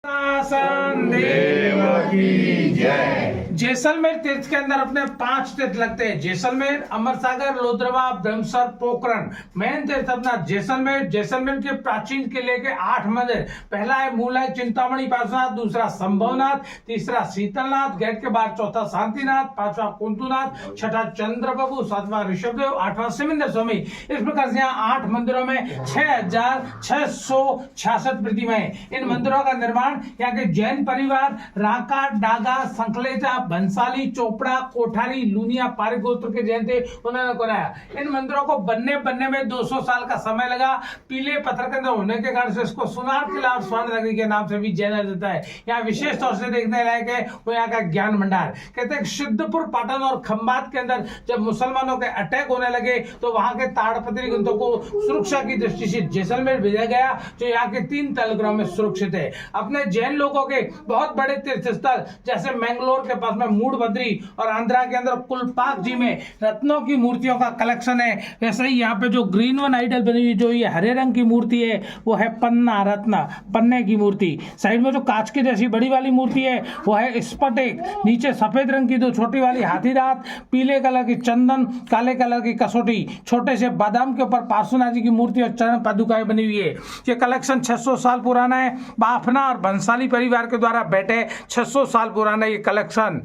देव की जय। जैसलमेर तीर्थ के अंदर अपने 5 तीर्थ लगते हैं। जैसलमेर, अमरसागर, लोद्रवा, ब्रह्मसर, पोखरण। मेन तीर्थ अपना जैसलमेर। जैसलमेर के प्राचीन किले के 8 मंदिर। पहला है मूला चिंतामणि पार्श्वनाथ, दूसरा संभवनाथ, तीसरा शीतलनाथ, गेट के बाद चौथा शांतिनाथ, पांचवा कुंतुनाथ, छठा चंद्रबाबू, सातवां ऋषभदेव, आठवां सिमिंदर स्वामी। इस प्रकार से यहाँ 8 मंदिरों में 6666 प्रतिमाएं। इन मंदिरों का निर्माण यहाँ के जैन परिवार राका, डागा, संखलेचा, बंसाली, चोपड़ा, कोठारी, लूनिया, पारिक गोत्र के जैन थे, उन्होंने कराया। इन मंदिरों को बनने में 200 साल का समय लगा। पीले पत्थर के अंदर होने के कारण से इसको सुनार किला और स्वर्ण नगरी के नाम से भी जाना जाता है। यहाँ विशेष तौर से देखने लायक है वो यहाँ का ज्ञान भंडार। कहते हैं सिद्धपुर, पाटन और खंभात के अंदर जब मुसलमानों के अटैक होने लगे तो वहां के ताड़पत्री ग्रंथों को सुरक्षा की दृष्टि से जैसलमेर भेजा गया, जो यहाँ के 3 तलग्राम में सुरक्षित है। अपने जैन लोगों के बहुत बड़े तीर्थ स्थल जैसे मैंगलोर के पास में मूडबद्री और आंध्रा के अंदर कुलपाक जी में रत्नों की मूर्तियों का कलेक्शन है। वैसे ही यहाँ पे जो ग्रीन वन आइडल बनी हुई, जो ये हरे रंग की मूर्ति है, वो है पन्ना रत्न, पन्ने की मूर्ति। साइड में जो कांच की जैसी बड़ी वाली मूर्ति है वो है स्फटिक। नीचे सफेद रंग की 2 छोटी वाली हाथी दांत, पीले कलर की चंदन, काले कलर की कसौटी, छोटे से बादाम के ऊपर पार्श्वनाथ जी की मूर्ति और चरण पादुकाएं बनी हुई है। ये कलेक्शन 600 साल पुराना है। बाफना और बंसाली परिवार के द्वारा बैठे 600 साल पुराना ये कलेक्शन,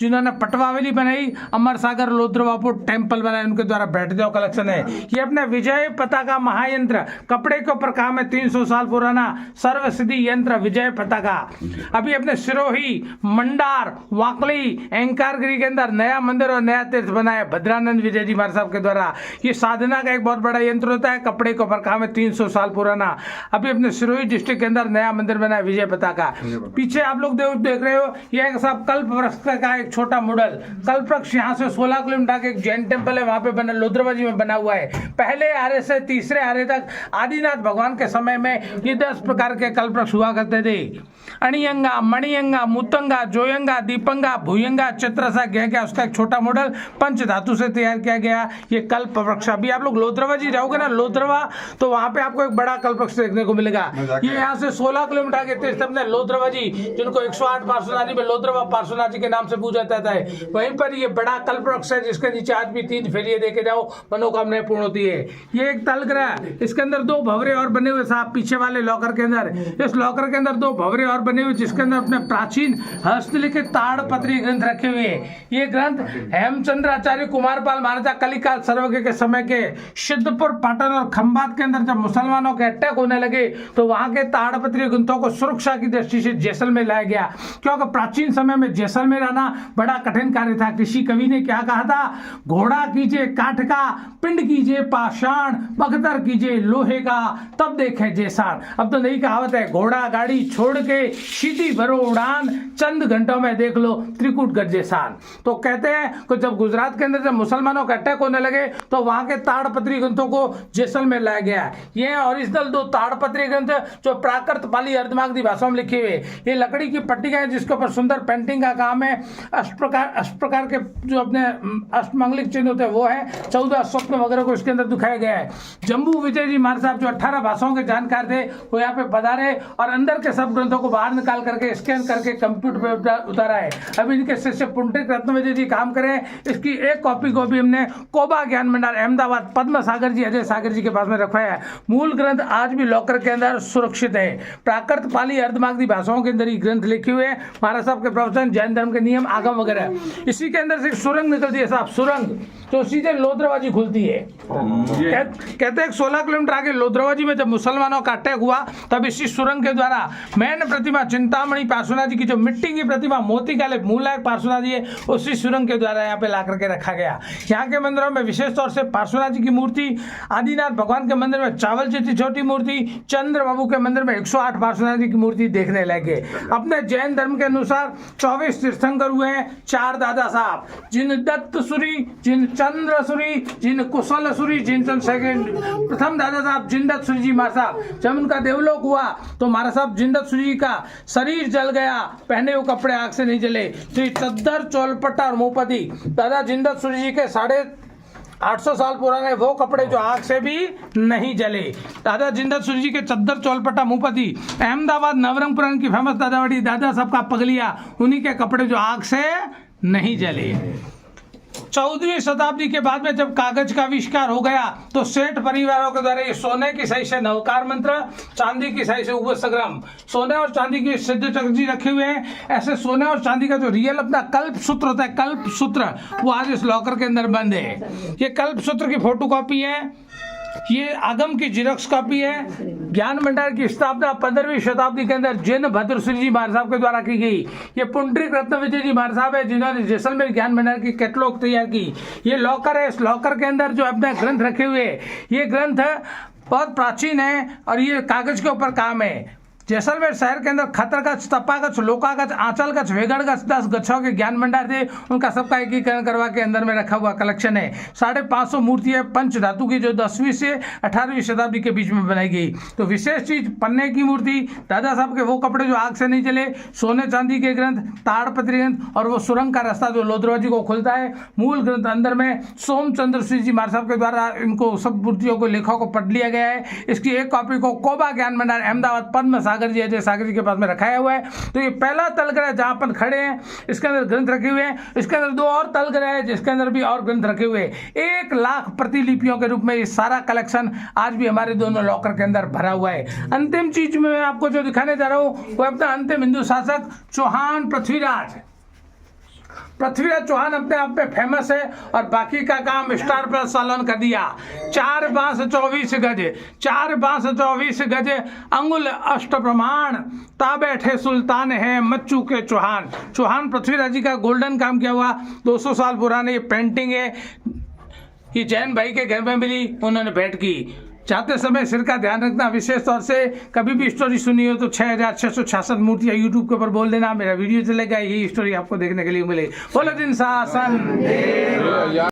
जिन्होंने पटवावली बनाई, अमरसागर लोद्रवापुर टेम्पल बनाए, उनके द्वारा बैठते हुए कलेक्शन है। ये अपने विजय पताका महायंत्र, कपड़े के ऊपर काम है, 300 साल पुराना सर्व सिद्धि यंत्र विजय पताका। अभी अपने सिरोही, मंडार, वाकली, एंकारगिरी के अंदर नया मंदिर और नया तीर्थ बना है भद्रानंद विजय जी महाराज साहब के द्वारा। ये साधना का एक बहुत बड़ा यंत्र होता है, कपड़े के ऊपर काम है, 300 साल पुराना। अभी अपने सिरोही डिस्ट्रिक्ट के अंदर नया मंदिर बना है विजय पताका। पीछे आप लोग देख रहे हो, यह सब कल्प वृक्ष का एक छोटा मॉडल। कल्पवृक्ष यहाँ से 16 किलोमीटर का एक जैन टेम्पल है, वहां पे बना, लोद्रवा जी में बना हुआ है। पहले आरे से तीसरे आरे तक आदिनाथ भगवान के समय में ये 10 प्रकार के कल्पवृक्ष हुआ करते थे। अणियंगा, मणियंगा, मुतंगा, जोयंगा, दीपंगा, भूयंगा, चित्रसा गया उसका एक छोटा मॉडल पंच धातु से तैयार किया गया ये कल्पवृक्ष। अभी आप लोग लोद्रवा जी जाओगे ना, लोद्रवा, तो वहां पे आपको एक बड़ा कल्पवृक्ष देखने को मिलेगा। ये यहाँ से 16 किलोमीटर के तीर्थ अपने लोद्रवा जी, जिनको 108 पार्श्वनाथ में लोद्रवा पार्श्वनाथ जी के नाम से पूजा जाता है, वहीं पर ये बड़ा कल्पवृक्ष है जिसके नीचे आज भी 3 फेरिये देके जाओ, मनोकामनाएं पूर्ण होती है। ये एक तलग्रह, इसके अंदर 2 भंवरे और बने हुए साहब, पीछे वाले लॉकर के अंदर। इस लॉकर के अंदर 2 भंवरे और बने हुए, जिसके अंदर अपने प्राचीन हस्तलिखित ताड़पत्री ग्रंथ रखे हुए हैं। ये ग्रंथ हेमचंद्राचार्य कुमारपाल महाराजा कलिकाल सर्वज्ञ के समय के सिद्धपुर, पाटन और खंभात के अंदर जब मुसलमानों के अटैक होने लगे तो वहां के ताड़पत्री ग्रंथों को सुरक्षा की दृष्टि से जैसलमेर लाया गया, क्योंकि प्राचीन समय में जैसलमेर आना बड़ा कठिन कार्य था। किसी कवि ने क्या कहा था, घोड़ा कीजिए काठ का, पिंड कीजिए पाषाण, बख्तर कीजिए लोहे का, तब देखे जैसान। अब तो नई कहावत है, घोड़ा गाड़ी छोड़ के सीधी भरो उड़ान, चंद घंटों में देख लो त्रिकुट गजैसान। तो कहते हैं कि जब गुजरात के अंदर जब मुसलमानों का अटैक होने लगे तो वहां के ताड़पत्री ग्रंथों को जैसलमेर लाया गया। ये ओरिजिनल 2 ताड़पत्री ग्रंथ जो प्राकृत पाली अर्धमागधी भाषा में लिखे हुए, ये लकड़ी की पट्टिका है जिसके ऊपर सुंदर पेंटिंग का काम है। अष्ट प्रकार के जो अपने अष्टमंगलिक चिन्ह होते हैं वो है, 14 स्वप्न वगैरह को इसके अंदर दिखाया गया है। जम्बू विजय जी महाराज साहब जो 18 भाषाओं के जानकार थे, वो यहाँ पे पधारे और अंदर के सब ग्रंथों को बाहर निकाल करके स्कैन करके कंप्यूटर पे उतारा है। अभी इनके शिष्य पुंडरीक रत्न विजय जी काम करें। इसकी एक कॉपी को भी हमने कोबा ज्ञान भंडार अहमदाबाद पद्म सागर जी, अजय सागर जी के पास में रखवाया है। मूल ग्रंथ आज भी लॉकर के अंदर सुरक्षित है। प्राकृत पाली अर्धमागधी भाषाओं के अंदर ये ग्रंथ लिखे हुए हैं। महाराज साहब के प्रवचन, जैन धर्म के नियम, आगम वगैरह। इसी के अंदर से एक सुरंग निकलती है साहब, सुरंग तो सीधे लोद्रवा जी खुलती है। कहते हैं 16 किलोमीटर आगे लोद्रवा जी में जब मुसलमानों का अटैक हुआ तब इसी सुरंग के द्वारा मैन प्रतिमा चिंतामणि पार्श्वनाथ जी की जो मिट्टी की प्रतिमा मोती काले मूला पार्श्वनाथ जी है, उसी सुरंग के द्वारा यहाँ पे ला करके रखा गया। यहाँ के मंदिरों में विशेष तौर से पार्श्वनाथ जी की मूर्ति, आदिनाथ भगवान के मंदिर में चावल जैसी छोटी मूर्ति, चंद्र बाबू के मंदिर में 108 पार्श्वनाथ जी की मूर्ति देखने लगे। अपने जैन धर्म के अनुसार 24 तीर्थंकर हुए हैं, 4 दादा साहब, जिन दत्तसुरी, जिन चंद्रसुरी, जिन कुशलसुरी, जिन प्रथम दादा साहब जिंदत सूरी जी महाराज साहब। जब उनका देवलोक हुआ तो महाराज साहब जिंदत सूरी जी का शरीर जल गया, पहने हुए कपड़े आग से नहीं जले। श्री चद्दर, चौलपट्टा और मुंहपति दादा जिंदत सूरी जी के 800 साल पुराने वो कपड़े जो आग से भी नहीं जले। दादा जिंदा सूरी जी के चद्दर चौलपट्टा मुंहपति, अहमदाबाद नवरंगपुर की फेमस दादावड़ी दादा सबका पगलिया, उन्हीं के कपड़े जो आग से नहीं जले। 14वीं शताब्दी के बाद में जब कागज का आविष्कार हो गया तो सेठ परिवारों के द्वारा ये सोने की सही से नवकार मंत्र, चांदी की सही से उपसंग्राम, सोने और चांदी की सिद्ध चक्र जी रखे हुए हैं। ऐसे सोने और चांदी का जो रियल अपना कल्प सूत्र होता है, कल्प सूत्र, वो आज इस लॉकर के अंदर बंद है। ये कल्प सूत्र की फोटो कॉपी है, ये आगम की जिरोक्स कॉपी है। ज्ञान भंडार की स्थापना 15वीं शताब्दी के अंदर जिन भद्रश्री जी महाराज साहब के द्वारा की गई। ये पुंडरीक रत्न विजय जी महाराज साहब है जिन्होंने जैसलमेर ज्ञान भंडार की कैटलॉग तैयार की। ये लॉकर है, इस लॉकर के अंदर जो अपने ग्रंथ रखे हुए, ये ग्रंथ बहुत प्राचीन है और ये कागज के ऊपर काम है। जैसलमेर शहर के अंदर खतरगछ, तपागछ, लोकागछ, आंचलगछ, वेगड़गछ 10 गच्छों के ज्ञान भंडार थे, उनका सबका एकीकरण करवा के अंदर में रखा हुआ कलेक्शन है। 550 मूर्तियां पंच धातु की जो 10वीं से 18वीं शताब्दी के बीच में बनाई गई। तो विशेष चीज पन्ने की मूर्ति, दादा साहब के वो कपड़े जो आग से नहीं जले, सोने चांदी के ग्रंथ, ताड़पत्री ग्रंथ और वो सुरंग का रास्ता जो लोधरवाजी को खुलता है। मूल ग्रंथ अंदर में सोमचंद्र श्री जी महाराज साहब के द्वारा इनको सब मूर्तियों को लेखों को पढ़ लिया गया है। इसकी एक कॉपी को कोबा ज्ञान भंडार अहमदाबाद पद्म सागर जी अजय सागर जी के पास में रखाया हुआ है। तो ये पहला तलगृह जहां अपन खड़े हैं, इसके अंदर ग्रंथ रखे हुए हैं। इसके अंदर 2 और तलगृह है जिसके अंदर भी और ग्रंथ रखे हुए हैं। 1 लाख प्रतिलिपियों के रूप में ये सारा कलेक्शन आज भी हमारे दोनों लॉकर के अंदर भरा हुआ है। अंतिम चीज में मैं आपको जो दिखाने जा रहा हूं वो अपना अंतिम हिंदू शासक चौहान पृथ्वीराज चौहान अपने आप में फेमस है और बाकी का काम स्टार प्लस सालोन कर दिया। 4 बांस 24 गज, 4 बांस 24 गज, अंगुल अष्ट प्रमाण, ता बैठे सुल्तान है मच्चू के चौहान। चौहान पृथ्वीराज जी का गोल्डन काम किया हुआ 200 साल पुराने ये पेंटिंग है। ये जैन भाई के घर में मिली, उन्होंने भेंट की। जाते समय सिर का ध्यान रखना, विशेष तौर से कभी भी स्टोरी सुनी हो तो 6666 मूर्तियां यूट्यूब के ऊपर बोल देना, मेरा वीडियो चलेगा, यही स्टोरी आपको देखने के लिए मिलेगी। बोलो दिन शासन।